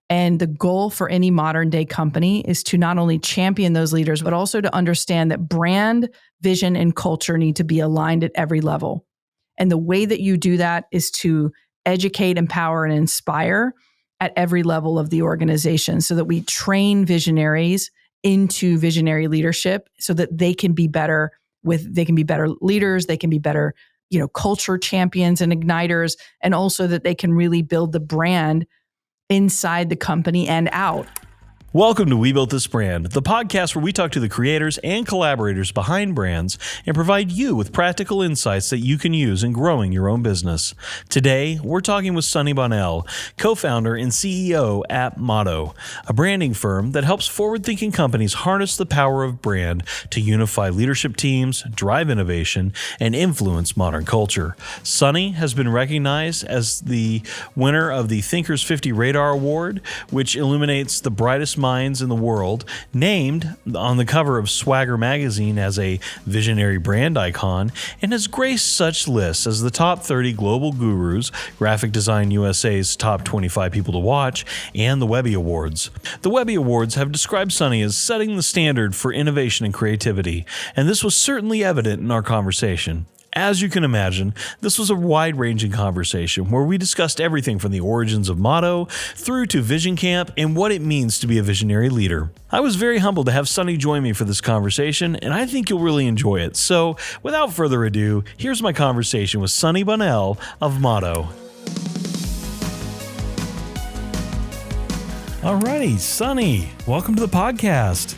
And the goal for any modern day company is to not only champion those leaders, but also to understand that brand, vision, and culture need to be aligned at every level. And the way that you do that is to educate, empower, and inspire at every level of the organization so that we train visionaries into visionary leadership so that they can be better leaders, they can be better, culture champions and igniters, and also that they can really build the brand inside the company and out. Welcome to We Built This Brand, the podcast where we talk to the creators and collaborators behind brands and provide you with practical insights that you can use in growing your own business. Today, we're talking with Sunny Bonnell, co-founder and CEO at Motto, a branding firm that helps forward-thinking companies harness the power of brand to unify leadership teams, drive innovation, and influence modern culture. Sunny has been recognized as the winner of the Thinkers 50 Radar Award, which illuminates the brightest minds in the world, named on the cover of Swagger magazine as a visionary brand icon, and has graced such lists as the top 30 global gurus, Graphic Design USA's top 25 people to watch, and the Webby Awards. The Webby Awards have described Sunny as setting the standard for innovation and creativity, and this was certainly evident in our conversation. As you can imagine, this was a wide-ranging conversation where we discussed everything from the origins of Motto through to Vision Camp and what it means to be a visionary leader. I was very humbled to have Sunny join me for this conversation, and I think you'll really enjoy it. So, without further ado, here's my conversation with Sunny Bonnell of Motto. Alrighty, Sunny, welcome to the podcast.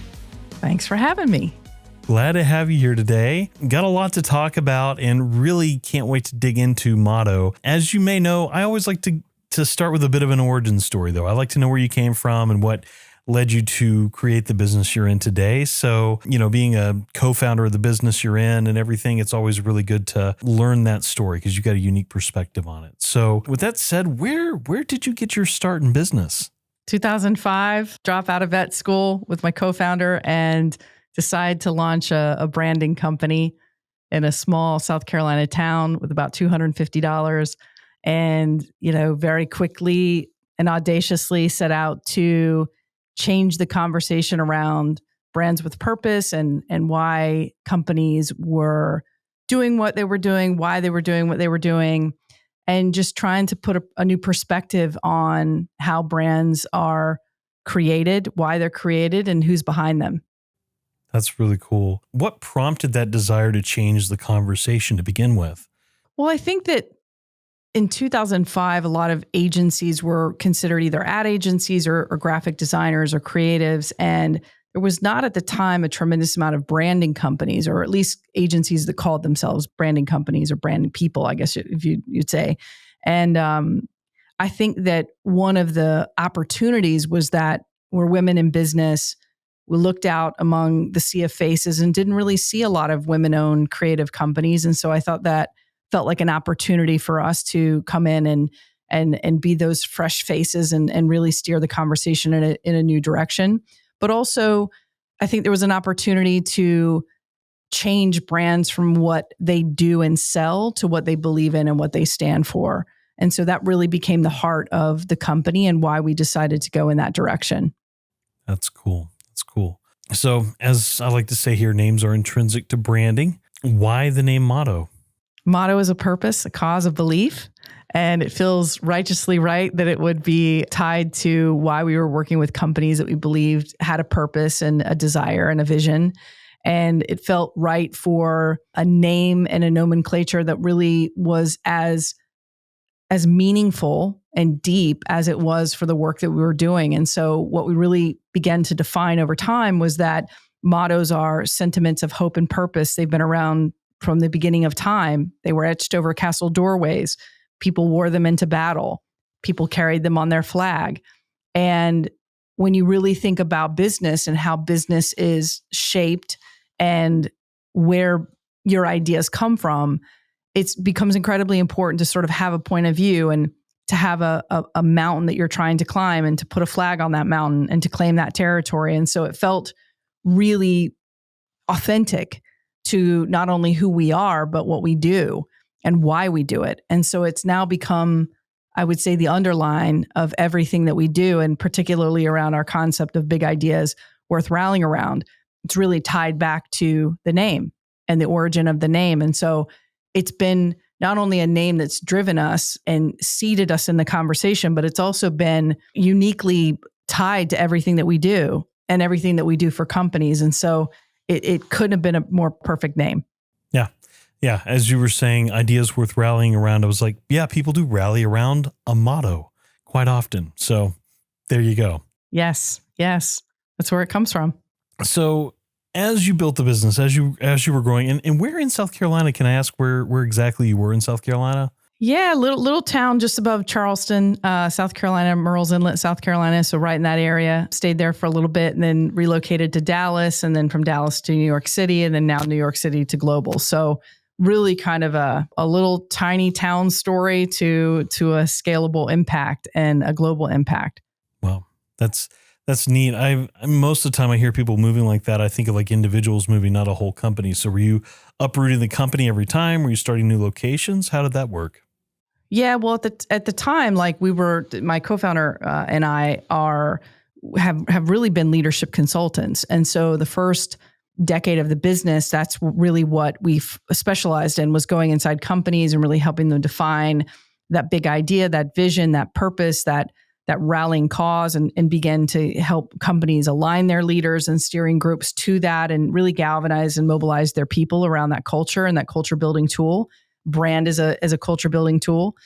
Thanks for having me. Glad to have you here today. Got a lot to talk about and really can't wait to dig into Motto. As you may know, I always like to start with a bit of an origin story, though. I like to know where you came from and what led you to create the business you're in today. So, being a co-founder of the business you're in and everything, it's always really good to learn that story because you got a unique perspective on it. So with that said, where did you get your start in business? 2005, drop out of vet school with my co-founder and decide to launch a branding company in a small South Carolina town with about $250. And, very quickly and audaciously set out to change the conversation around brands with purpose and why companies were doing what they were doing, why they were doing what they were doing, and just trying to put a new perspective on how brands are created, why they're created, and who's behind them. That's really cool. What prompted that desire to change the conversation to begin with? Well, I think that in 2005, a lot of agencies were considered either ad agencies or graphic designers or creatives. And there was not at the time a tremendous amount of branding companies, or at least agencies that called themselves branding companies or branding people, I guess if you'd say. And I think that one of the opportunities was that we're women in business. We looked out among the sea of faces and didn't really see a lot of women-owned creative companies. And so I thought that felt like an opportunity for us to come in and be those fresh faces and really steer the conversation in a new direction. But also, I think there was an opportunity to change brands from what they do and sell to what they believe in and what they stand for. And so that really became the heart of the company and why we decided to go in that direction. That's cool. That's cool. So, as I like to say here, names are intrinsic to branding. Why the name Motto? Motto is a purpose, a cause, a belief, and it feels righteously right that it would be tied to why we were working with companies that we believed had a purpose and a desire and a vision. And it felt right for a name and a nomenclature that really was as meaningful and deep as it was for the work that we were doing. And so what we really began to define over time was that mottos are sentiments of hope and purpose. They've been around from the beginning of time. They were etched over castle doorways. People wore them into battle. People carried them on their flag. And when you really think about business and how business is shaped and where your ideas come from, it becomes incredibly important to sort of have a point of view and to have a mountain that you're trying to climb and to put a flag on that mountain and to claim that territory. And so it felt really authentic to not only who we are, but what we do and why we do it. And so it's now become, I would say the underline of everything that we do, and particularly around our concept of big ideas worth rallying around. It's really tied back to the name and the origin of the name. And so it's been not only a name that's driven us and seated us in the conversation, but it's also been uniquely tied to everything that we do and everything that we do for companies. And so it couldn't have been a more perfect name. Yeah. Yeah. As you were saying, ideas worth rallying around. I was like, yeah, people do rally around a motto quite often. So there you go. Yes. Yes. That's where it comes from. So as you built the business, as you were growing, and where in South Carolina, can I ask where exactly you were in South Carolina? Yeah, little town just above Charleston, South Carolina, Murrells Inlet, South Carolina. So right in that area, stayed there for a little bit and then relocated to Dallas, and then from Dallas to New York City, and then now New York City to global. So really kind of a little tiny town story to a scalable impact and a global impact. Wow, that's neat. Most of the time I hear people moving like that, I think of like individuals moving, not a whole company. So were you uprooting the company every time? Were you starting new locations? How did that work? Yeah, well, at the time, like my co-founder and I have really been leadership consultants, and so the first decade of the business, that's really what we've specialized in, was going inside companies and really helping them define that big idea, that vision, that purpose, that rallying cause, and begin to help companies align their leaders and steering groups to that, and really galvanize and mobilize their people around that culture and that culture building tool. Brand is a culture building tool.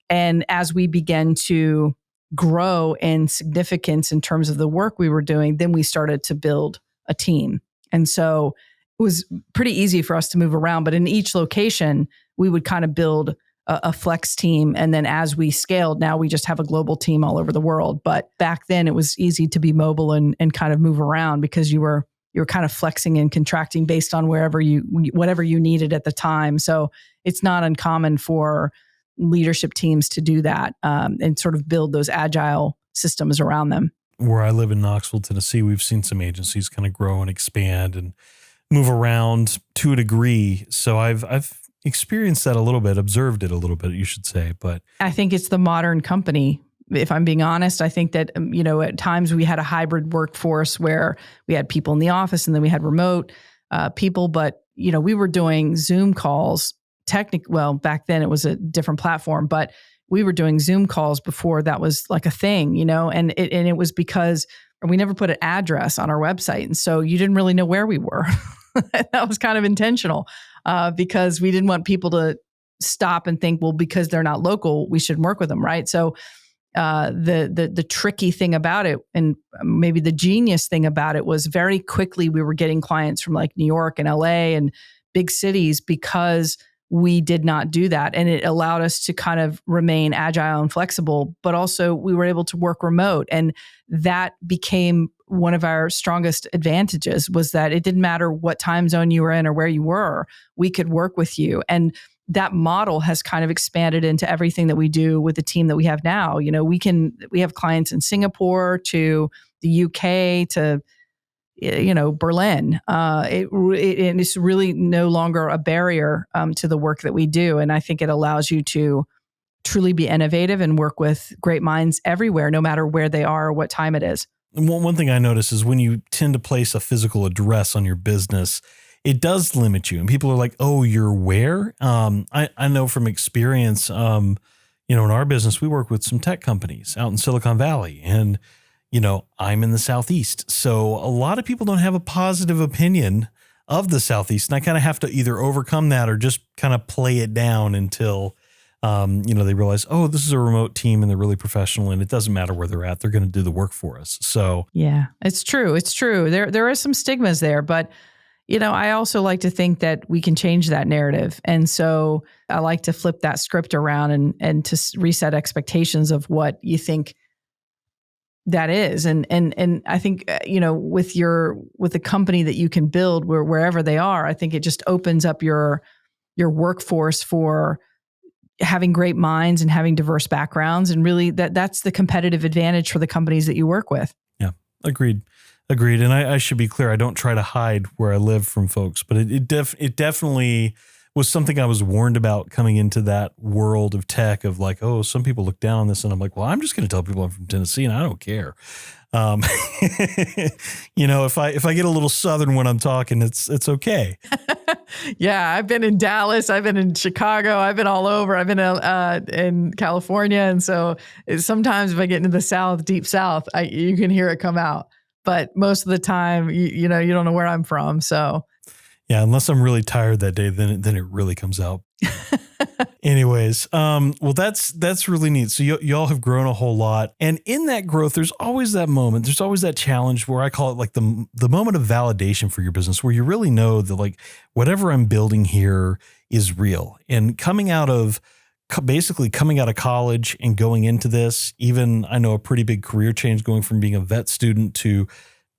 And as we began to grow in significance in terms of the work we were doing, then we started to build a team. And so it was pretty easy for us to move around. But in each location, we would kind of build a flex team. And then as we scaled, now we just have a global team all over the world. But back then it was easy to be mobile and kind of move around because you were kind of flexing and contracting based on whatever you needed at the time. So it's not uncommon for leadership teams to do that and sort of build those agile systems around them. Where I live in Knoxville, Tennessee, we've seen some agencies kind of grow and expand and move around to a degree. So I've experienced that a little bit, observed it a little bit, you should say. But I think it's the modern company. If I'm being honest, I think that, at times we had a hybrid workforce where we had people in the office and then we had remote people, but, we were doing Zoom calls. Back then it was a different platform, but we were doing Zoom calls before that was like a thing, and it was because we never put an address on our website. And so you didn't really know where we were. That was kind of intentional because we didn't want people to stop and think, well, because they're not local, we should work with them, right? So the tricky thing about it, and maybe the genius thing about it, was very quickly we were getting clients from like New York and LA and big cities because we did not do that. And it allowed us to kind of remain agile and flexible, but also we were able to work remote. And that became one of our strongest advantages, was that it didn't matter what time zone you were in or where you were, we could work with you. And that model has kind of expanded into everything that we do with the team that we have now. We have clients in Singapore to the UK to Berlin. It's really no longer a barrier to the work that we do. And I think it allows you to truly be innovative and work with great minds everywhere, no matter where they are or what time it is. And one thing I notice is when you tend to place a physical address on your business, it does limit you. And people are like, oh, you're where? I know from experience, in our business, we work with some tech companies out in Silicon Valley, and I'm in the Southeast. So a lot of people don't have a positive opinion of the Southeast. And I kind of have to either overcome that or just kind of play it down until, they realize, oh, this is a remote team and they're really professional and it doesn't matter where they're at. They're going to do the work for us. So yeah, it's true. It's true. There are some stigmas there, but I also like to think that we can change that narrative. And so I like to flip that script around and to reset expectations of what you think that is. And I think, with the company that you can build wherever they are, I think it just opens up your workforce for having great minds and having diverse backgrounds. And really that's the competitive advantage for the companies that you work with. Yeah, agreed. And I should be clear, I don't try to hide where I live from folks, but it definitely, was something I was warned about coming into that world of tech of like, oh, some people look down on this. And I'm like, well, I'm just going to tell people I'm from Tennessee and I don't care. Um, if I get a little Southern when I'm talking, it's okay. Yeah, I've been in Dallas, I've been in Chicago, I've been all over. I've been in California, and so sometimes if I get into the South, deep South, you can hear it come out. But most of the time, you don't know where I'm from. So yeah, unless I'm really tired that day, then it really comes out. Anyways, well, that's really neat. So y'all have grown a whole lot. And in that growth, there's always that moment. There's always that challenge where I call it like the moment of validation for your business, where you really know that like whatever I'm building here is real. And coming out of college and going into this, even I know a pretty big career change going from being a vet student to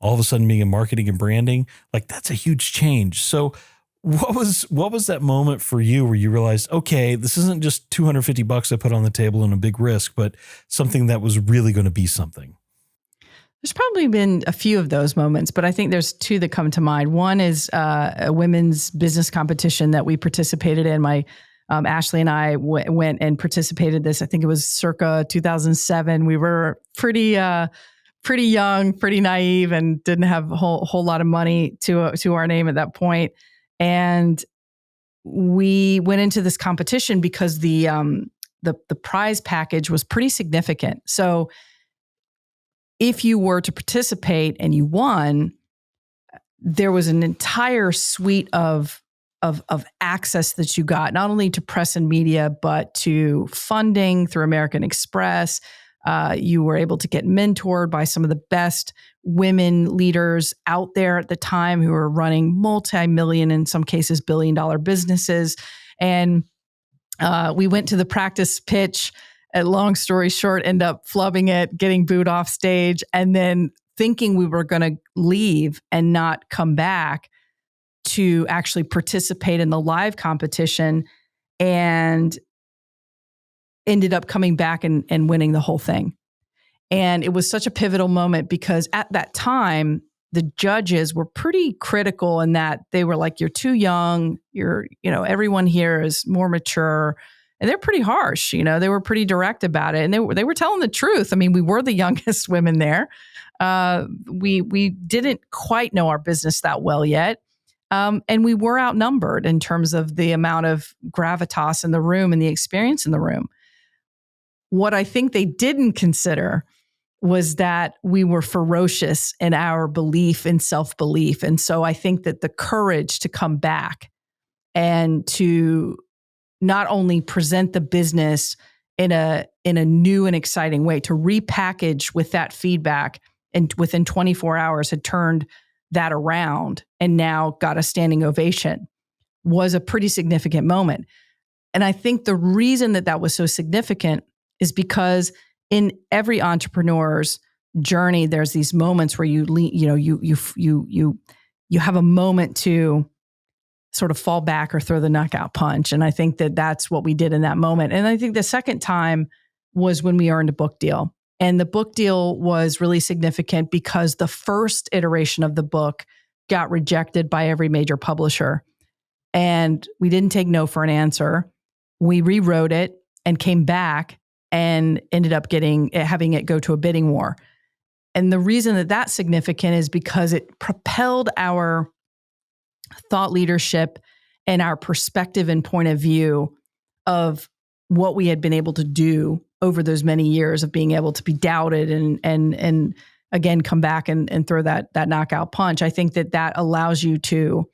all of a sudden being in marketing and branding, like that's a huge change. So what was that moment for you where you realized, okay, this isn't just $250 I put on the table and a big risk, but something that was really going to be something? There's probably been a few of those moments, but I think there's two that come to mind. One is a women's business competition that we participated in. My Ashley and I went and participated this. I think it was circa 2007. We were pretty young, pretty naive, and didn't have a whole lot of money to our name at that point. And we went into this competition because the prize package was pretty significant. So if you were to participate and you won, there was an entire suite of access that you got, not only to press and media, but to funding through American Express. You were able to get mentored by some of the best women leaders out there at the time who were running multi-million, in some cases, billion-dollar businesses. And we went to the practice pitch. Long story short, end up flubbing it, getting booed off stage, and then thinking we were going to leave and not come back to actually participate in the live competition, and ended up coming back and winning the whole thing. And it was such a pivotal moment because at that time, the judges were pretty critical in that they were like, you're too young, everyone here is more mature. And they're pretty harsh, they were pretty direct about it. And they were telling the truth. I mean, we were the youngest women there. We didn't quite know our business that well yet. And we were outnumbered in terms of the amount of gravitas in the room and the experience in the room. What I think they didn't consider was that we were ferocious in our belief and self-belief. And so I think that the courage to come back and to not only present the business in a new and exciting way, to repackage with that feedback, and within 24 hours had turned that around and now got a standing ovation, was a pretty significant moment. And I think the reason that was so significant is because in every entrepreneur's journey, there's these moments where you have a moment to sort of fall back or throw the knockout punch. And I think that that's what we did in that moment. And I think the second time was when we earned a book deal. And the book deal was really significant because the first iteration of the book got rejected by every major publisher. And we didn't take no for an answer. We rewrote it and came back and ended up having it go to a bidding war. And the reason that that's significant is because it propelled our thought leadership and our perspective and point of view of what we had been able to do over those many years of being able to be doubted and again come back and throw that knockout punch. I think that allows you to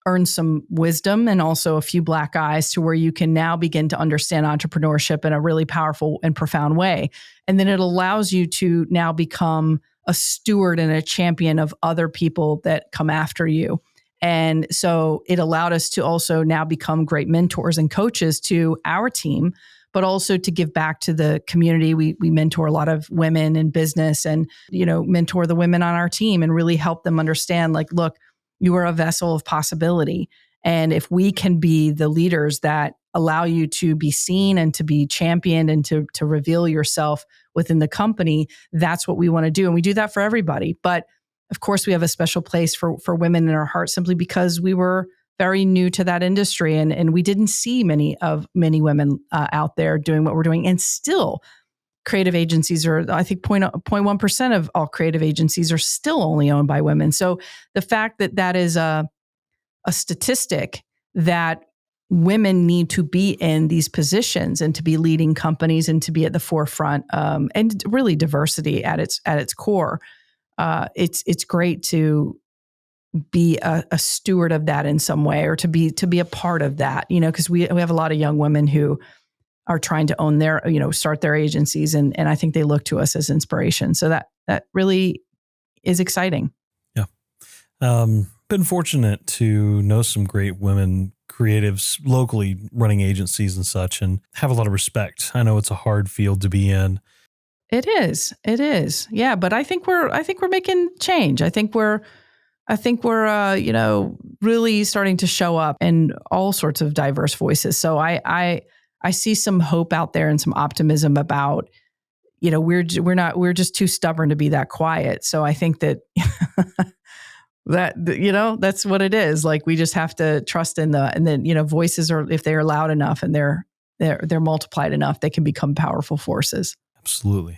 earn some wisdom and also a few black eyes to where you can now begin to understand entrepreneurship in a really powerful and profound way. And then it allows you to now become a steward and a champion of other people that come after you. And so it allowed us to also now become great mentors and coaches to our team, but also to give back to the community. We mentor a lot of women in business and, mentor the women on our team and really help them understand, like, look, you are a vessel of possibility. And if we can be the leaders that allow you to be seen and to be championed and to reveal yourself within the company, that's what we want to do. And we do that for everybody. But of course, we have a special place for women in our heart simply because we were very new to that industry, and we didn't see many women out there doing what we're doing. And still, creative agencies are, I think, 0.1% of all creative agencies are still only owned by women. So the fact that that is a statistic that women need to be in these positions and to be leading companies and to be at the forefront, and really diversity at its core. It's great to be a steward of that in some way, or to be a part of that, because we have a lot of young women who are trying to own their, start their agencies. And I think they look to us as inspiration. So that really is exciting. Yeah. Been fortunate to know some great women creatives locally running agencies and such, and have a lot of respect. I know it's a hard field to be in. It is. Yeah. But I think we're making change. I think we're really starting to show up in all sorts of diverse voices. So I see some hope out there and some optimism about, we're just too stubborn to be that quiet. So I think that that's what it is. Like, we just have to trust and then voices are, if they are loud enough and they're multiplied enough, they can become powerful forces. Absolutely.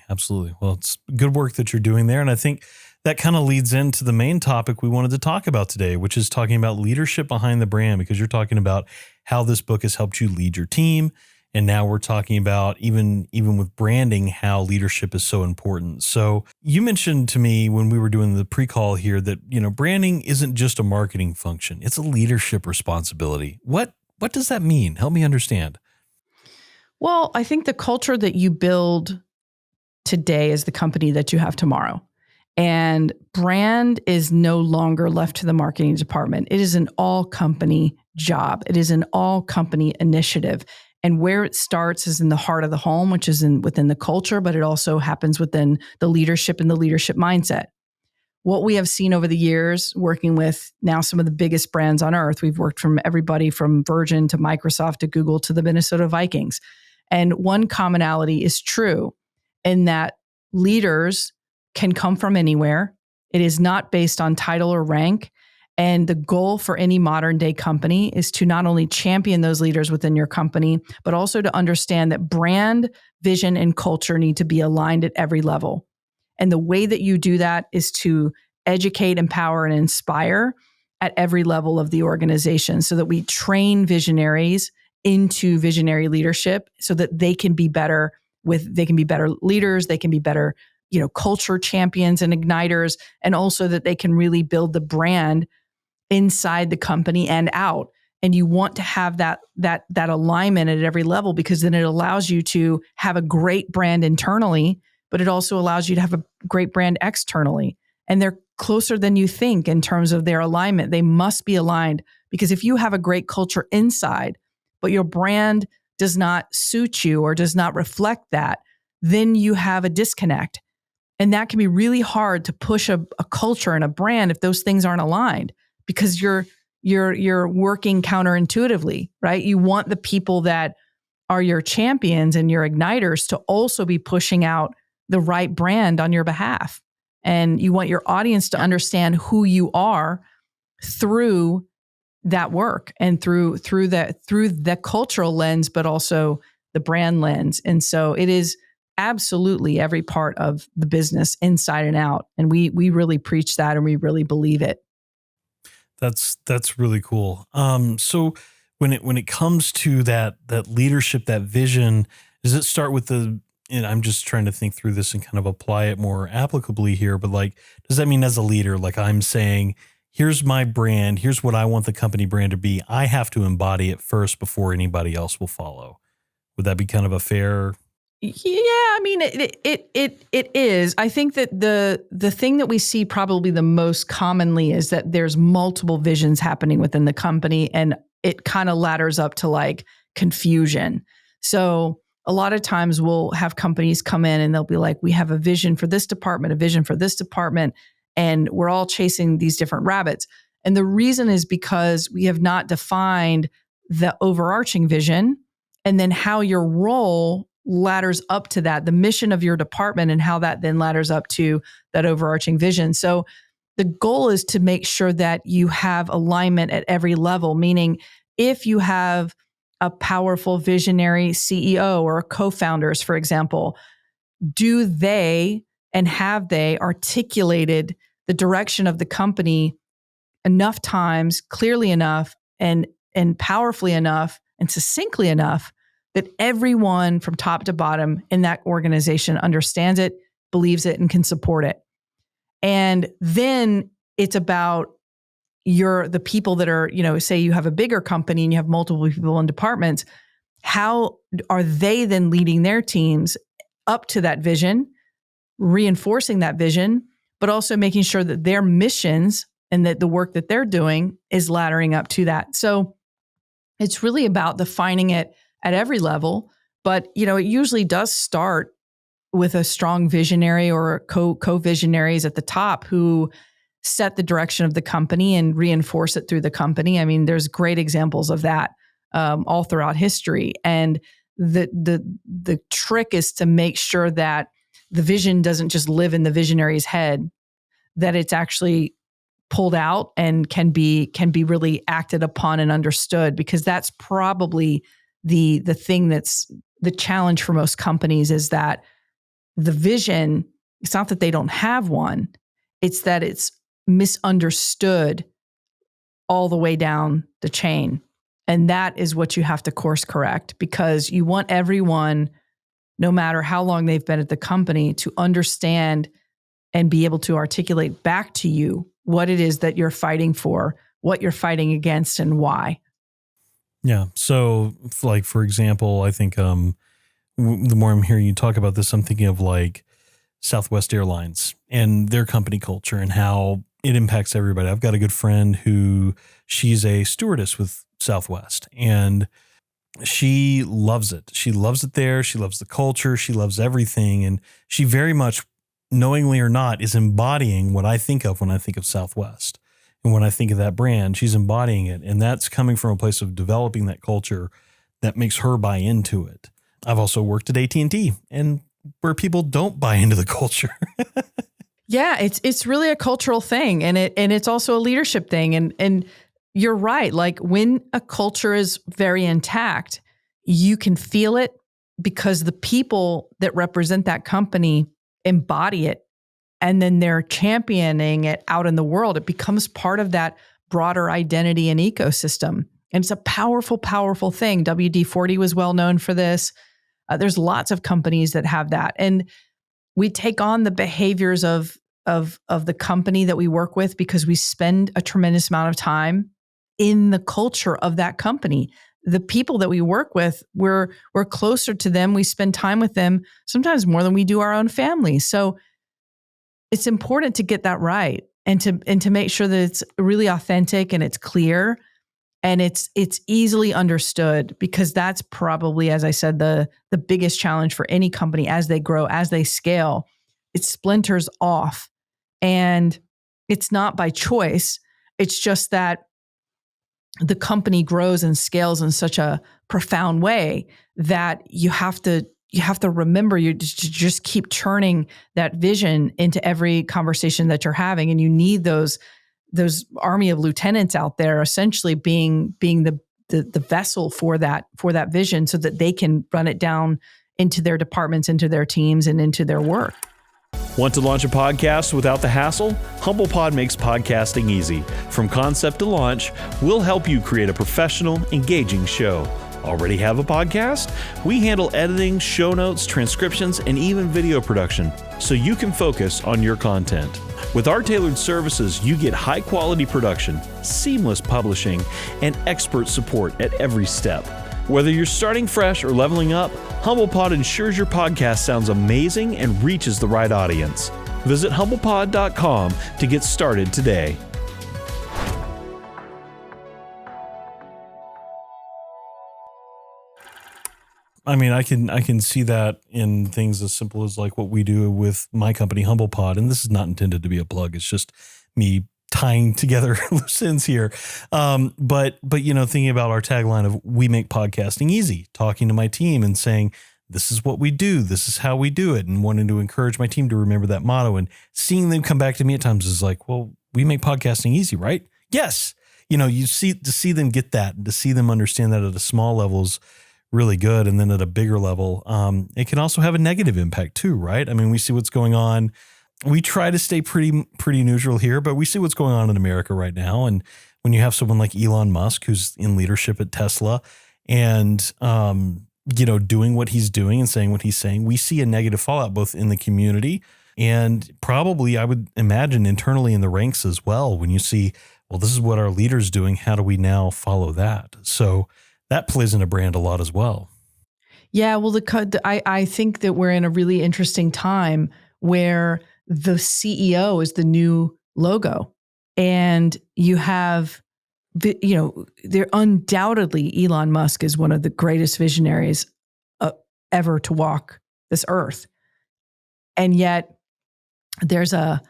Well, it's good work that you're doing there. And I think that kind of leads into the main topic we wanted to talk about today, which is talking about leadership behind the brand, because you're talking about how this book has helped you lead your team. And now we're talking about even with branding, how leadership is so important. So you mentioned to me when we were doing the pre-call here that, branding isn't just a marketing function. It's a leadership responsibility. What does that mean? Help me understand. Well, I think the culture that you build today is the company that you have tomorrow. And brand is no longer left to the marketing department. It is an all company job. It is an all company initiative. And where it starts is in the heart of the home, which is within the culture, but it also happens within the leadership and the leadership mindset. What we have seen over the years, working with now some of the biggest brands on earth, we've worked from everybody from Virgin to Microsoft to Google to the Minnesota Vikings. And one commonality is true in that leaders can come from anywhere. It is not based on title or rank. And the goal for any modern day company is to not only champion those leaders within your company, but also to understand that brand, vision, and culture need to be aligned at every level. And the way that you do that is to educate, empower, and inspire at every level of the organization, so that we train visionaries into visionary leadership so that they can be better leaders, they can be better, culture champions and igniters, and also that they can really build the brand inside the company and out. And you want to have that alignment at every level, because then it allows you to have a great brand internally, but it also allows you to have a great brand externally. And they're closer than you think in terms of their alignment. They must be aligned, because if you have a great culture inside, but your brand does not suit you or does not reflect that, then you have a disconnect. And that can be really hard to push a culture and a brand if those things aren't aligned, because you're working counterintuitively, right? You want the people that are your champions and your igniters to also be pushing out the right brand on your behalf. And you want your audience to understand who you are through that work and through the cultural lens, but also the brand lens. And so it is absolutely every part of the business inside and out. And we really preach that, and we really believe it. That's really cool. So when it comes to that leadership, that vision, does it start with and I'm just trying to think through this and kind of apply it more applicably here, but like, does that mean as a leader, like I'm saying, here's my brand, here's what I want the company brand to be, I have to embody it first before anybody else will follow? Would that be kind of a fair? Yeah, I mean, it is. I think that the thing that we see probably the most commonly is that there's multiple visions happening within the company, and it kind of ladders up to like confusion. So a lot of times we'll have companies come in and they'll be like, we have a vision for this department, a vision for this department, and we're all chasing these different rabbits. And the reason is because we have not defined the overarching vision, and then how your role ladders up to that, the mission of your department, and how that then ladders up to that overarching vision. So the goal is to make sure that you have alignment at every level, meaning if you have a powerful visionary CEO or co-founders, for example, do they and have they articulated the direction of the company enough times, clearly enough, and powerfully enough, and succinctly enough that everyone from top to bottom in that organization understands it, believes it, and can support it? And then it's about the people that are, say you have a bigger company and you have multiple people in departments. How are they then leading their teams up to that vision, reinforcing that vision, but also making sure that their missions and that the work that they're doing is laddering up to that? So it's really about defining it at every level. But, it usually does start with a strong visionary or co-visionaries at the top who set the direction of the company and reinforce it through the company. I mean, there's great examples of that all throughout history. And the trick is to make sure that the vision doesn't just live in the visionary's head, that it's actually pulled out and can be really acted upon and understood, because that's probably the thing that's the challenge for most companies, is that the vision, it's not that they don't have one, it's that it's misunderstood all the way down the chain. And that is what you have to course correct, because you want everyone, no matter how long they've been at the company, to understand and be able to articulate back to you what it is that you're fighting for, what you're fighting against, and why. Yeah. So like, for example, I think the more I'm hearing you talk about this, I'm thinking of like Southwest Airlines and their company culture and how it impacts everybody. I've got a good friend who she's a stewardess with Southwest, and she loves it. She loves it there. She loves the culture. She loves everything. And she very much, knowingly or not, is embodying what I think of when I think of Southwest. And when I think of that brand, she's embodying it. And that's coming from a place of developing that culture that makes her buy into it. I've also worked at AT&T, and where people don't buy into the culture. Yeah, it's really a cultural thing, and it's also a leadership thing. And you're right. Like, when a culture is very intact, you can feel it because the people that represent that company embody it, and then they're championing it out in the world. It becomes part of that broader identity and ecosystem. And it's a powerful, powerful thing. WD-40 was well known for this. There's lots of companies that have that. And we take on the behaviors of the company that we work with because we spend a tremendous amount of time in the culture of that company. The people that we work with, we're closer to them. We spend time with them, sometimes more than we do our own family. So it's important to get that right, and to make sure that it's really authentic and it's clear and it's easily understood, because that's probably, as I said, the biggest challenge for any company as they grow, as they scale. It splinters off, and it's not by choice. It's just that the company grows and scales in such a profound way that you have to remember you just keep churning that vision into every conversation that you're having. And you need those army of lieutenants out there essentially being the vessel for that vision, so that they can run it down into their departments, into their teams, and into their work. Want to launch a podcast without the hassle? HumblePod makes podcasting easy. From concept to launch, we'll help you create a professional, engaging show. Already have a podcast? We handle editing, show notes, transcriptions, and even video production, so you can focus on your content. With our tailored services, you get high-quality production, seamless publishing, and expert support at every step. Whether you're starting fresh or leveling up, HumblePod ensures your podcast sounds amazing and reaches the right audience. Visit HumblePod.com to get started today. I mean, I can see that in things as simple as like what we do with my company, HumblePod. And this is not intended to be a plug. It's just me tying together loose ends here. But thinking about our tagline of "We make podcasting easy," talking to my team and saying, this is what we do, this is how we do it, and wanting to encourage my team to remember that motto, and seeing them come back to me at times is like, well, we make podcasting easy, right? Yes. You see them get that, and to see them understand that at a small level is really good. And then at a bigger level, it can also have a negative impact too, right? I mean, we see what's going on. We try to stay pretty neutral here, but we see what's going on in America right now. And when you have someone like Elon Musk, who's in leadership at Tesla and, doing what he's doing and saying what he's saying, we see a negative fallout both in the community and probably, I would imagine, internally in the ranks as well. When you see, well, this is what our leader's doing, how do we now follow that? So that plays in a brand a lot as well. Yeah, well, I think that we're in a really interesting time where the CEO is the new logo, and you have, there undoubtedly Elon Musk is one of the greatest visionaries ever to walk this earth, and yet there's a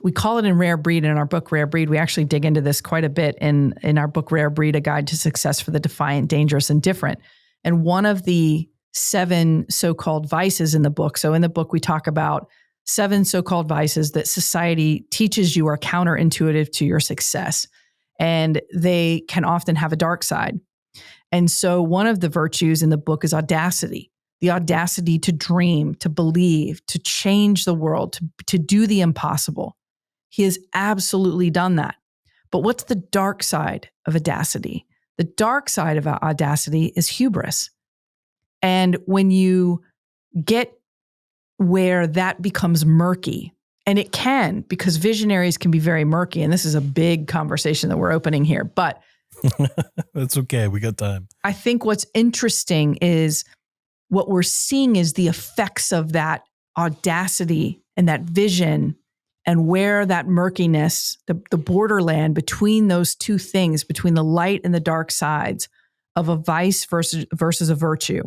we call it in Rare Breed, in our book Rare Breed. We actually dig into this quite a bit in our book Rare Breed, A Guide to Success for the Defiant, Dangerous, and Different. And one of the 7 so-called vices in the book. So in the book, we talk about 7 so-called vices that society teaches you are counterintuitive to your success. And they can often have a dark side. And so one of the virtues in the book is audacity. The audacity to dream, to believe, to change the world, to do the impossible. He has absolutely done that. But what's the dark side of audacity? The dark side of audacity is hubris. And when you get where that becomes murky, and it can, because visionaries can be very murky, and this is a big conversation that we're opening here, but that's okay. We got time. I think what's interesting is what we're seeing is the effects of that audacity and that vision, and where that murkiness, the borderland between those two things, between the light and the dark sides of a vice versus a virtue.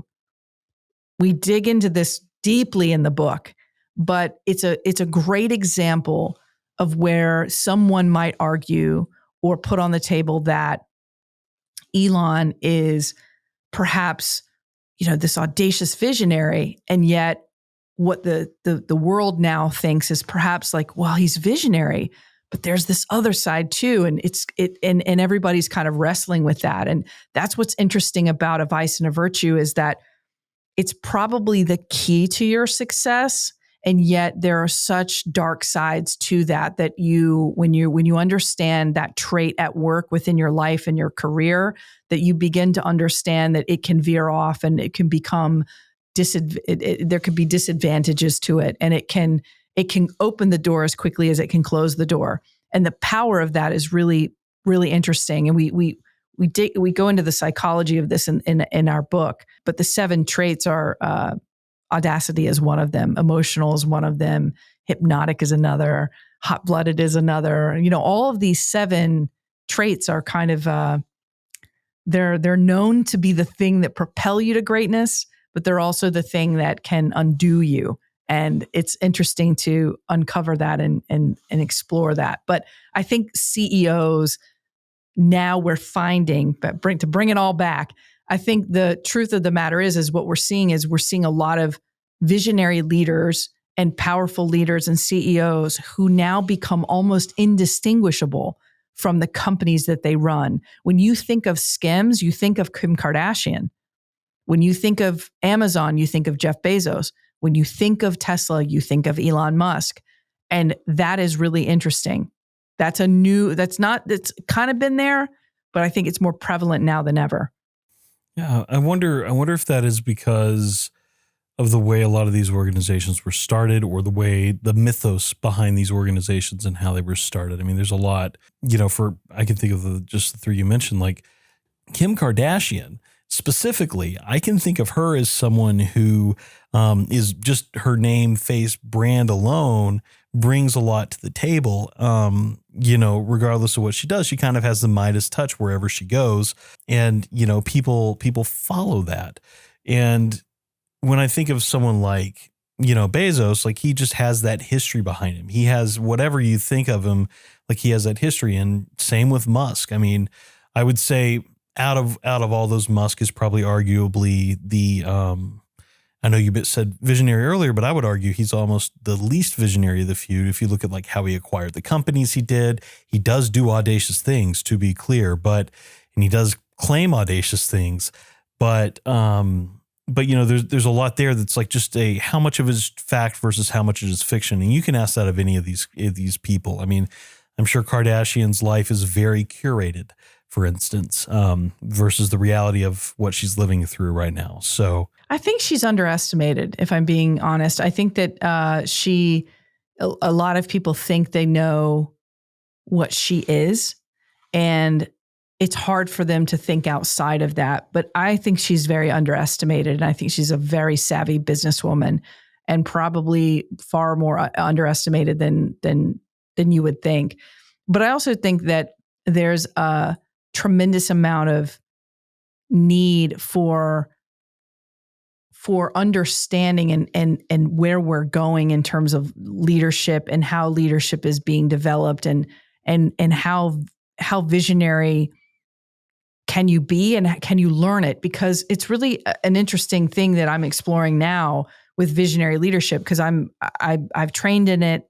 We dig into this deeply in the book, but it's a great example of where someone might argue or put on the table that Elon is perhaps, this audacious visionary, and yet what the world now thinks is perhaps like, well, he's visionary, but there's this other side too, and and everybody's kind of wrestling with that. And that's what's interesting about a vice and a virtue, is that it's probably the key to your success, and yet there are such dark sides to that when you understand that trait at work within your life and your career, that you begin to understand that it can veer off and it can become there could be disadvantages to it, and it can open the door as quickly as it can close the door. And the power of that is really, really interesting. And we go into the psychology of this in our book, but the 7 traits are audacity is one of them, emotional is one of them, hypnotic is another, hot-blooded is another. All of these 7 traits are kind of they're known to be the thing that propel you to greatness, but they're also the thing that can undo you. And it's interesting to uncover that and explore that. But I think CEOs, now we're finding, but to bring it all back, I think the truth of the matter is what we're seeing a lot of visionary leaders and powerful leaders and CEOs who now become almost indistinguishable from the companies that they run. When you think of Skims, you think of Kim Kardashian. When you think of Amazon, you think of Jeff Bezos. When you think of Tesla, you think of Elon Musk. And that is really interesting. It's kind of been there, but I think it's more prevalent now than ever. Yeah, I wonder if that is because of the way a lot of these organizations were started, or the mythos behind these organizations and how they were started. I mean, there's a lot, I can think of just the 3 you mentioned, like Kim Kardashian. Specifically, I can think of her as someone who is just her name, face, brand alone brings a lot to the table. Regardless of what she does, she kind of has the Midas touch wherever she goes, and people follow that. And when I think of someone like Bezos, like he just has that history behind him. He has whatever you think of him, like he has that history. And same with Musk. I mean, I would say, out of all those, Musk is probably arguably the I know you said visionary earlier, but I would argue he's almost the least visionary of the few. If you look at like how he acquired the companies he does do audacious things, to be clear, and he does claim audacious things, but there's a lot there that's like just how much of it is fact versus how much it is fiction. And you can ask that of any of these people. I mean, I'm sure Kardashian's life is very curated, for instance, versus the reality of what she's living through right now. So I think she's underestimated, if I'm being honest. I think that a lot of people think they know what she is, and it's hard for them to think outside of that. But I think she's very underestimated, and I think she's a very savvy businesswoman, and probably far more underestimated than you would think. But I also think that there's a tremendous amount of need for understanding and where we're going in terms of leadership and how leadership is being developed and how visionary can you be and can you learn it? Because it's really an interesting thing that I'm exploring now with visionary leadership, because I've trained in it,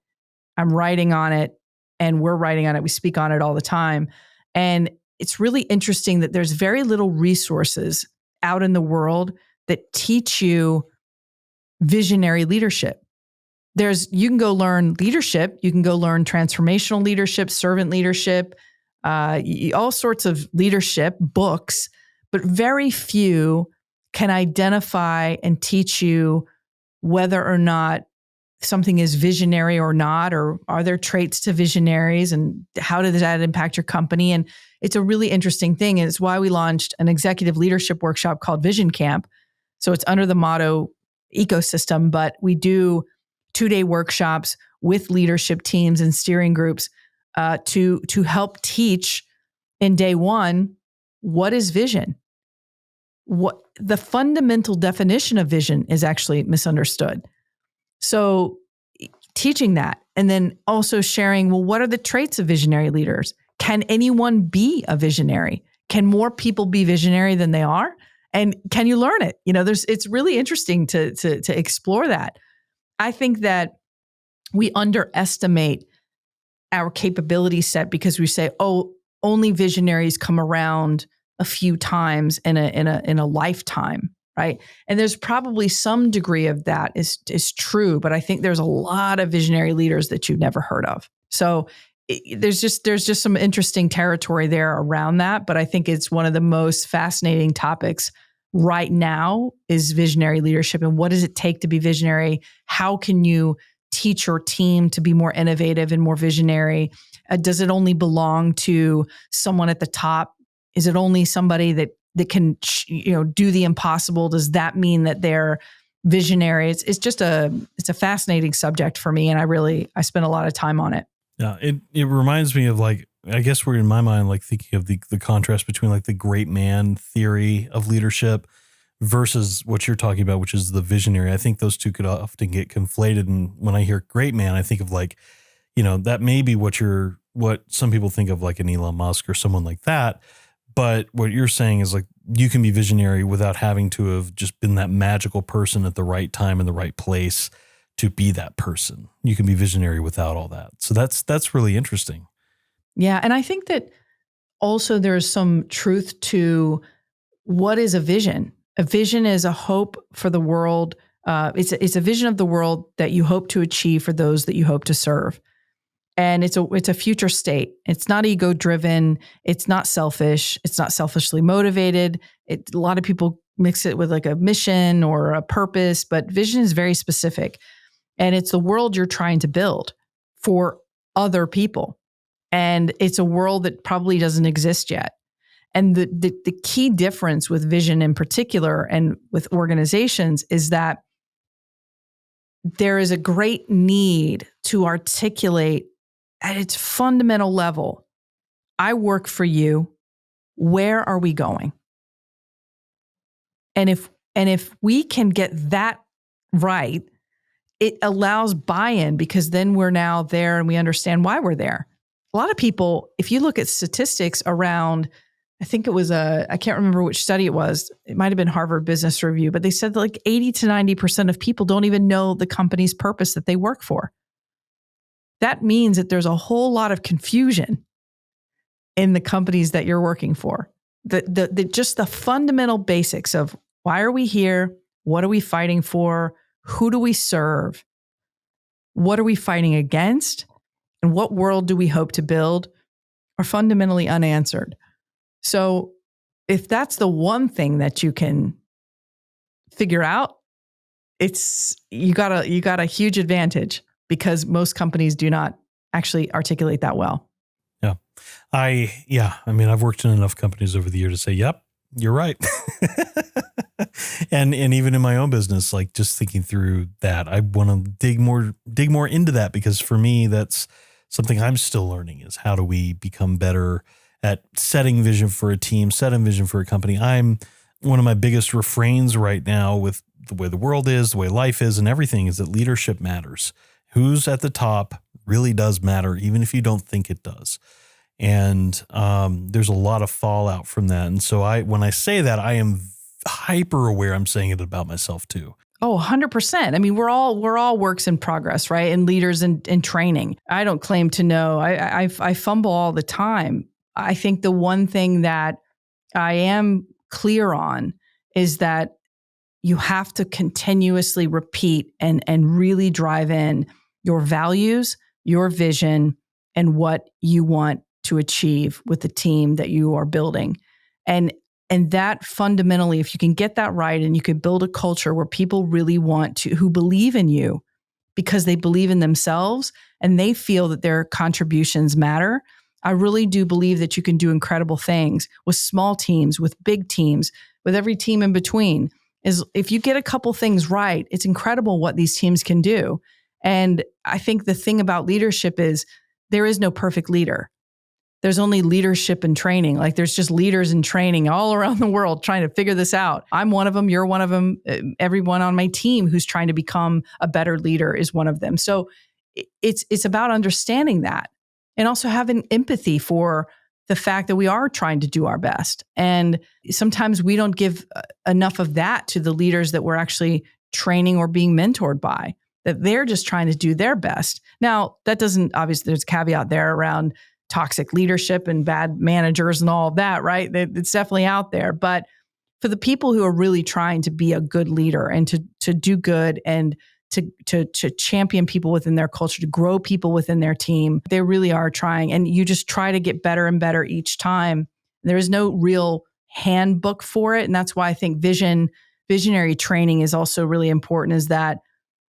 I'm writing on it, and we're writing on it. We speak on it all the time. And it's really interesting that there's very little resources out in the world that teach you visionary leadership. You can go learn leadership, you can go learn transformational leadership, servant leadership, all sorts of leadership books, but very few can identify and teach you whether or not something is visionary or not, or are there traits to visionaries and how does that impact your company? And it's a really interesting thing. And it's why we launched an executive leadership workshop called Vision Camp. So it's under the motto ecosystem, but we do 2-day workshops with leadership teams and steering groups to help teach in day one, what is vision? What the fundamental definition of vision is actually misunderstood. So teaching that, and then also sharing, well, what are the traits of visionary leaders? Can anyone be a visionary? Can more people be visionary than they are? And can you learn it? It's really interesting to explore that. I think that we underestimate our capability set because we say, oh, only visionaries come around a few times in a lifetime, right? And there's probably some degree of that is true, but I think there's a lot of visionary leaders that you've never heard of. So there's just some interesting territory there around that, but I think it's one of the most fascinating topics right now is visionary leadership, and what does it take to be visionary? How can you teach your team to be more innovative and more visionary? Does it only belong to someone at the top? Is it only somebody that can do the impossible? Does that mean that they're visionary? It's a fascinating subject for me, and I spend a lot of time on it. Yeah, it reminds me of, like, I guess we're in my mind like thinking of the contrast between like the great man theory of leadership versus what you're talking about, which is the visionary. I think those two could often get conflated. And when I hear great man, I think of like, that may be what some people think of like an Elon Musk or someone like that. But what you're saying is like, you can be visionary without having to have just been that magical person at the right time in the right place to be that person. You can be visionary without all that. So that's really interesting. Yeah. And I think that also there's some truth to what is a vision. A vision is a hope for the world. It's a vision of the world that you hope to achieve for those that you hope to serve. And it's a future state. It's not ego driven. It's not selfish. It's not selfishly motivated. A lot of people mix it with like a mission or a purpose, but vision is very specific. And it's the world you're trying to build for other people. And it's a world that probably doesn't exist yet. And the key difference with vision in particular and with organizations is that there is a great need to articulate at its fundamental level, I work for you. Where are we going? And if we can get that right, it allows buy-in, because then we're now there and we understand why we're there. A lot of people, if you look at statistics around I think it was I can't remember which study it was. It might have been Harvard Business Review, but they said that like 80 to 90% of people don't even know the company's purpose that they work for. That means that there's a whole lot of confusion in the companies that you're working for. Just the fundamental basics of why are we here? What are we fighting for? Who do we serve? What are we fighting against? And what world do we hope to build are fundamentally unanswered. So if that's the one thing that you can figure out, you got a huge advantage because most companies do not actually articulate that well. Yeah. I mean, I've worked in enough companies over the year to say, yep, you're right. and even in my own business, like just thinking through that, I want to dig more into that because for me, that's something I'm still learning is how do we become better at setting vision for a team, setting vision for a company. One of my biggest refrains right now with the way the world is, the way life is and everything is that leadership matters. Who's at the top really does matter, even if you don't think it does. And there's a lot of fallout from that. And so when I say that, I am hyper aware I'm saying it about myself too. Oh, 100%. I mean, we're all works in progress, right? And leaders in training. I don't claim to know. I fumble all the time. I think the one thing that I am clear on is that you have to continuously repeat and really drive in your values, your vision, and what you want to achieve with the team that you are building. And that fundamentally, if you can get that right and you can build a culture where people really who believe in you because they believe in themselves and they feel that their contributions matter, I really do believe that you can do incredible things with small teams, with big teams, with every team in between. If you get a couple things right, it's incredible what these teams can do. And I think the thing about leadership is there is no perfect leader. There's only leadership and training. Like there's just leaders in training all around the world trying to figure this out. I'm one of them. You're one of them. Everyone on my team who's trying to become a better leader is one of them. So it's about understanding that and also having empathy for the fact that we are trying to do our best. And sometimes we don't give enough of that to the leaders that we're actually training or being mentored by, that they're just trying to do their best. Now, that doesn't, obviously there's a caveat there around toxic leadership and bad managers and all of that, right? It's definitely out there. But for the people who are really trying to be a good leader and to do good and to champion people within their culture, to grow people within their team, they really are trying. And you just try to get better and better each time. There is no real handbook for it. And that's why I think visionary training is also really important, is that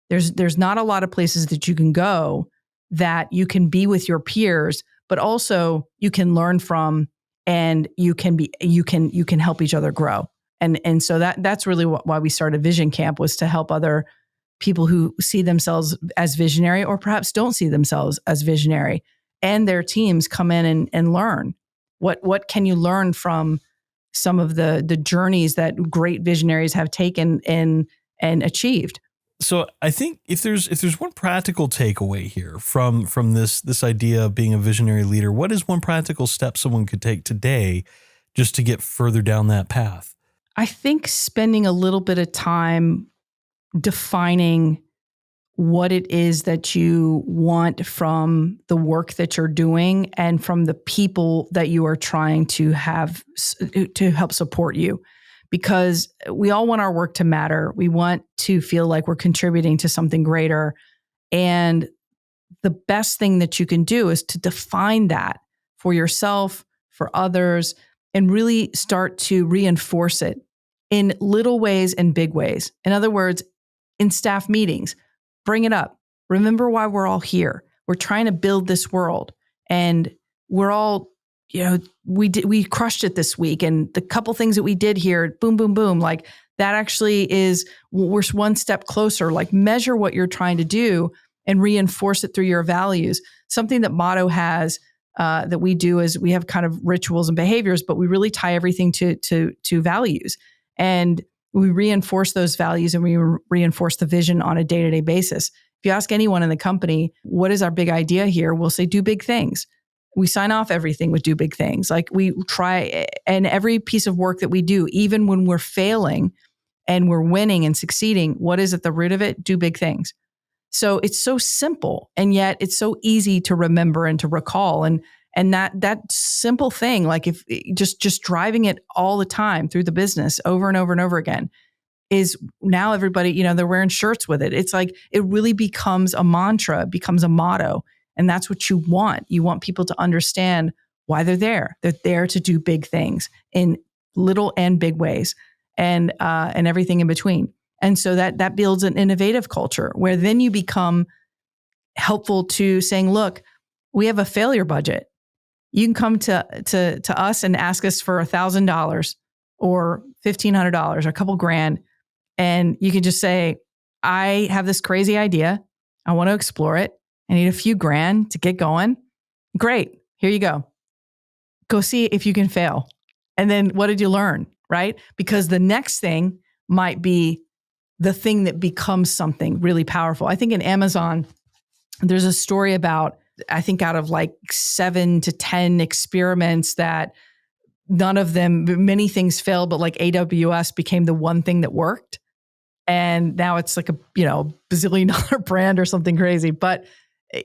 there's not a lot of places that you can go that you can be with your peers, but also you can learn from and you can help each other grow. And so that's really why we started Vision Camp, was to help other people who see themselves as visionary or perhaps don't see themselves as visionary, and their teams come in and learn. What can you learn from some of the journeys that great visionaries have taken and achieved? So I think if there's one practical takeaway here from this idea of being a visionary leader, what is one practical step someone could take today just to get further down that path? I think spending a little bit of time defining what it is that you want from the work that you're doing and from the people that you are trying to have to help support you. Because we all want our work to matter. We want to feel like we're contributing to something greater. And the best thing that you can do is to define that for yourself, for others, and really start to reinforce it in little ways and big ways. In other words, in staff meetings, bring it up. Remember why we're all here. We're trying to build this world, and we're all, we crushed it this week. And the couple things that we did here, boom, boom, boom, like that actually is, we're one step closer. Like measure what you're trying to do and reinforce it through your values. Something that Motto has that we do is we have kind of rituals and behaviors, but we really tie everything to values. And we reinforce those values and we reinforce the vision on a day-to-day basis. If you ask anyone in the company, what is our big idea here? We'll say, do big things. We sign off everything with do big things. Like we try, and every piece of work that we do, even when we're failing and we're winning and succeeding, what is at the root of it? Do big things. So it's so simple, and yet it's so easy to remember and to recall. And that simple thing, like if just driving it all the time through the business over and over and over again, is now everybody, they're wearing shirts with it. It's like it really becomes a mantra, becomes a motto. And that's what you want. You want people to understand why they're there. They're there to do big things in little and big ways, and everything in between. And so that builds an innovative culture where then you become helpful to saying, look, we have a failure budget. You can come to us and ask us for $1,000 or $1,500 or a couple grand. And you can just say, I have this crazy idea. I want to explore it. I need a few grand to get going. Great. Here you go. Go see if you can fail. And then what did you learn? Right? Because the next thing might be the thing that becomes something really powerful. I think in Amazon, there's a story about, I think out of like 7 to 10 experiments that none of them, many things failed, but like AWS became the one thing that worked. And now it's like a, $bazillion brand or something crazy. But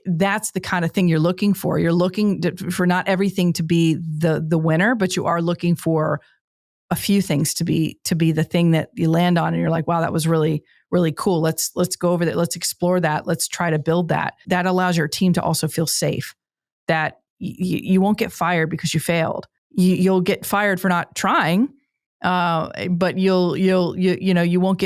that's the kind of thing you're looking for. You're looking for not everything to be the winner, but you are looking for a few things to be the thing that you land on. And you're like, wow, that was really, really cool. Let's go over that. Let's explore that. Let's try to build that. That allows your team to also feel safe, that you won't get fired because you failed. You'll get fired for not trying. But you won't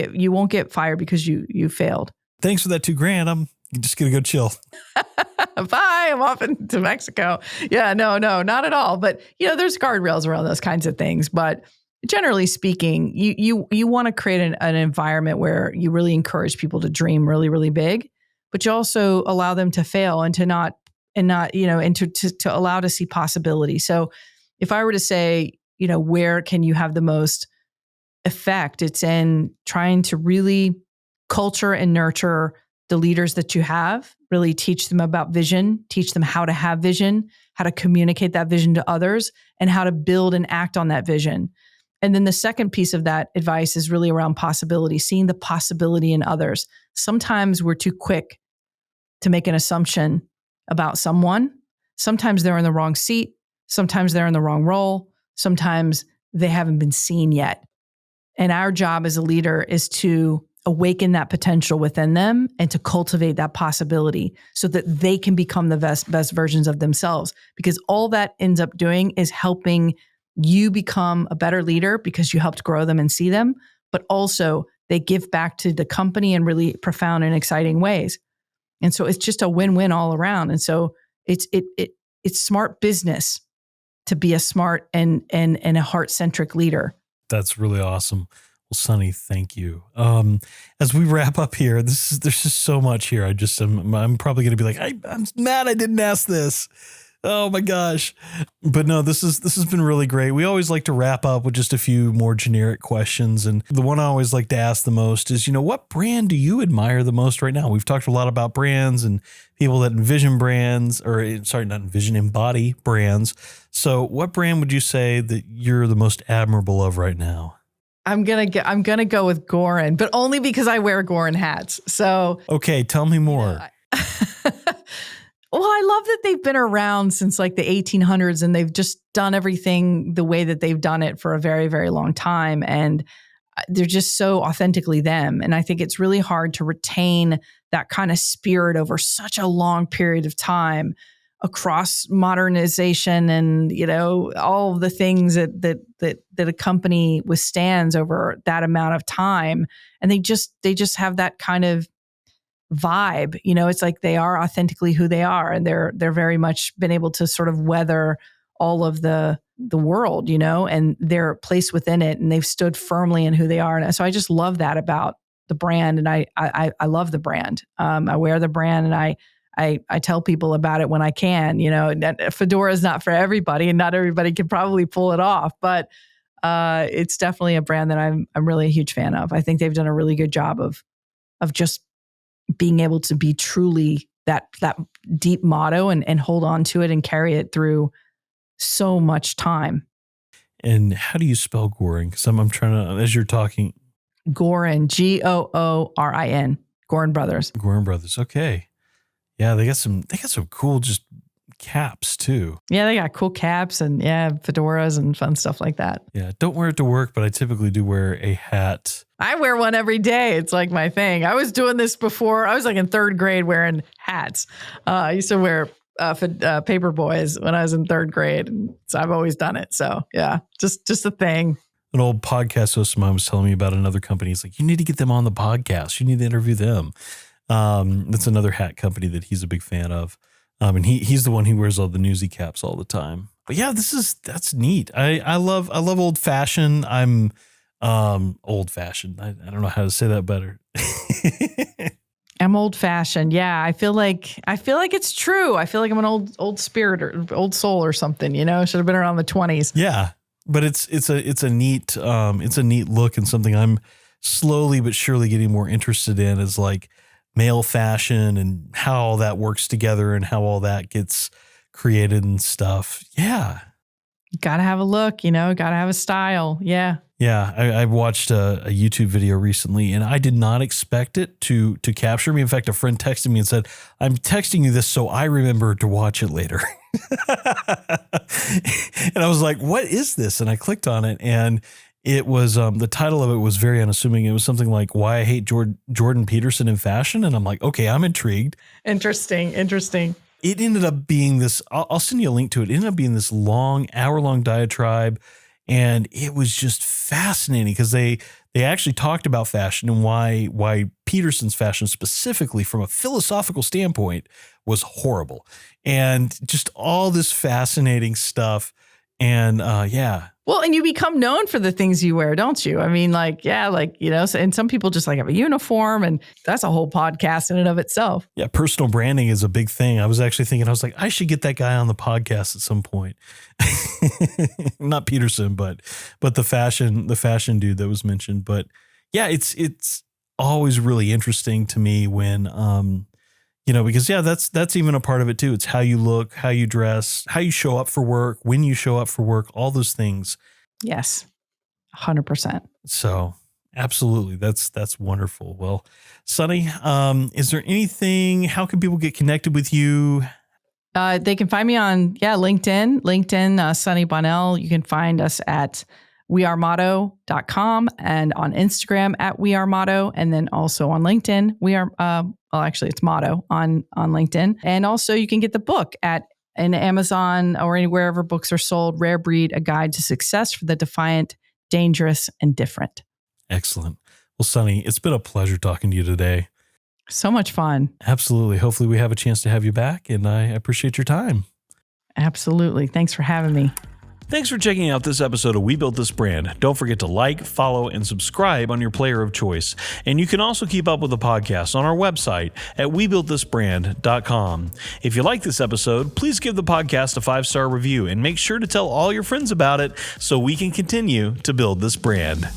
get fired because you failed. Thanks for that $2,000. I'm just going to go chill. Bye. I'm off to Mexico. Yeah, no, not at all. But there's guardrails around those kinds of things. But generally speaking, you want to create an environment where you really encourage people to dream really, really big, but you also allow them to fail and to allow to see possibility. So if I were to say, where can you have the most effect? It's in trying to really culture and nurture the leaders that you have, really teach them about vision, teach them how to have vision, how to communicate that vision to others, and how to build and act on that vision. And then the second piece of that advice is really around possibility, seeing the possibility in others. Sometimes we're too quick to make an assumption about someone. Sometimes they're in the wrong seat. Sometimes they're in the wrong role. Sometimes they haven't been seen yet. And our job as a leader is to awaken that potential within them and to cultivate that possibility so that they can become the best versions of themselves. Because all that ends up doing is helping you become a better leader because you helped grow them and see them, but also they give back to the company in really profound and exciting ways. And so it's just a win-win all around. And so it's smart business to be a smart and a heart-centric leader. That's really awesome. Well, Sunny, thank you. As we wrap up here, there's just so much here. I'm probably going to be like, I'm mad I didn't ask this. Oh my gosh. But no, this has been really great. We always like to wrap up with just a few more generic questions. And the one I always like to ask the most is, what brand do you admire the most right now? We've talked a lot about brands and people that embody brands. So what brand would you say that you're the most admirable of right now? I'm gonna go with Gorin, but only because I wear Gorin hats. So okay, tell me more. Well, I love that they've been around since like the 1800s, and they've just done everything the way that they've done it for a very, very long time, and they're just so authentically them. And I think it's really hard to retain that kind of spirit over such a long period of time across modernization and, all of the things that a company withstands over that amount of time. And they just have that kind of vibe. It's like they are authentically who they are, and they're very much been able to sort of weather all of the world, and their place within it, and they've stood firmly in who they are. And so I just love that about the brand, and I love the brand. I wear the brand, and I tell people about it when I can. Fedora is not for everybody, and not everybody can probably pull it off, but it's definitely a brand that I'm really a huge fan of. I think they've done a really good job of just being able to be truly that deep motto and hold on to it and carry it through so much time. And how do you spell Gorin? Because I'm trying to, as you're talking. Gorin, Goorin, Gorin Brothers. Gorin Brothers. Okay. Yeah, they got some cool just caps too. Yeah, they got cool caps and fedoras and fun stuff like that. Yeah, don't wear it to work, but I typically do wear a hat. I wear one every day. It's like my thing. I was doing this before. I was like in third grade wearing hats. I used to wear paper boys when I was in third grade. And so I've always done it. So yeah, just a thing. An old podcast host of mine was telling me about another company. He's like, you need to get them on the podcast. You need to interview them. That's another hat company that he's a big fan of. And he's the one who wears all the newsy caps all the time. But yeah, that's neat. I love old fashioned. I'm old fashioned. I don't know how to say that better. I'm old fashioned. Yeah, I feel like it's true. I feel like I'm an old spirit or old soul or something. You know, should have been around the 20s. Yeah, but it's a neat look, and something I'm slowly but surely getting more interested in is like male fashion and how all that works together and how all that gets created and stuff. Yeah. Gotta have a look, gotta have a style. Yeah. Yeah. I watched a YouTube video recently and I did not expect it to capture me. In fact, a friend texted me and said, I'm texting you this so I remember to watch it later. And I was like, what is this? And I clicked on it and it was, the title of it was very unassuming. It was something like Why I Hate Jordan Peterson in Fashion. And I'm like, okay, I'm intrigued. Interesting. It ended up being this, I'll send you a link to it. It ended up being this hour-long diatribe. And it was just fascinating because they actually talked about fashion and why Peterson's fashion specifically from a philosophical standpoint was horrible. And just all this fascinating stuff. And yeah. Well, and you become known for the things you wear, don't you? I mean, and some people just like have a uniform and that's a whole podcast in and of itself. Yeah. Personal branding is a big thing. I was actually thinking, I was like, I should get that guy on the podcast at some point. Not Peterson, but the fashion dude that was mentioned. But yeah, it's always really interesting to me when, because that's even a part of it too. It's how you look, how you dress, how you show up for work, when you show up for work, all those things. Yes. 100%. So absolutely. That's wonderful. Well, Sunny, is there anything, how can people get connected with you? They can find me on, LinkedIn, Sunny Bonnell. You can find us at wearemotto.com and on Instagram at wearemotto. And then also on LinkedIn, it's Motto on LinkedIn. And also you can get the book in Amazon or wherever books are sold, Rare Breed, A Guide to Success for the Defiant, Dangerous, and Different. Excellent. Well, Sunny, it's been a pleasure talking to you today. So much fun. Absolutely. Hopefully we have a chance to have you back, and I appreciate your time. Absolutely. Thanks for having me. Thanks for checking out this episode of We Built This Brand. Don't forget to like, follow, and subscribe on your player of choice. And you can also keep up with the podcast on our website at webuiltthisbrand.com. If you like this episode, please give the podcast a 5-star review and make sure to tell all your friends about it so we can continue to build this brand.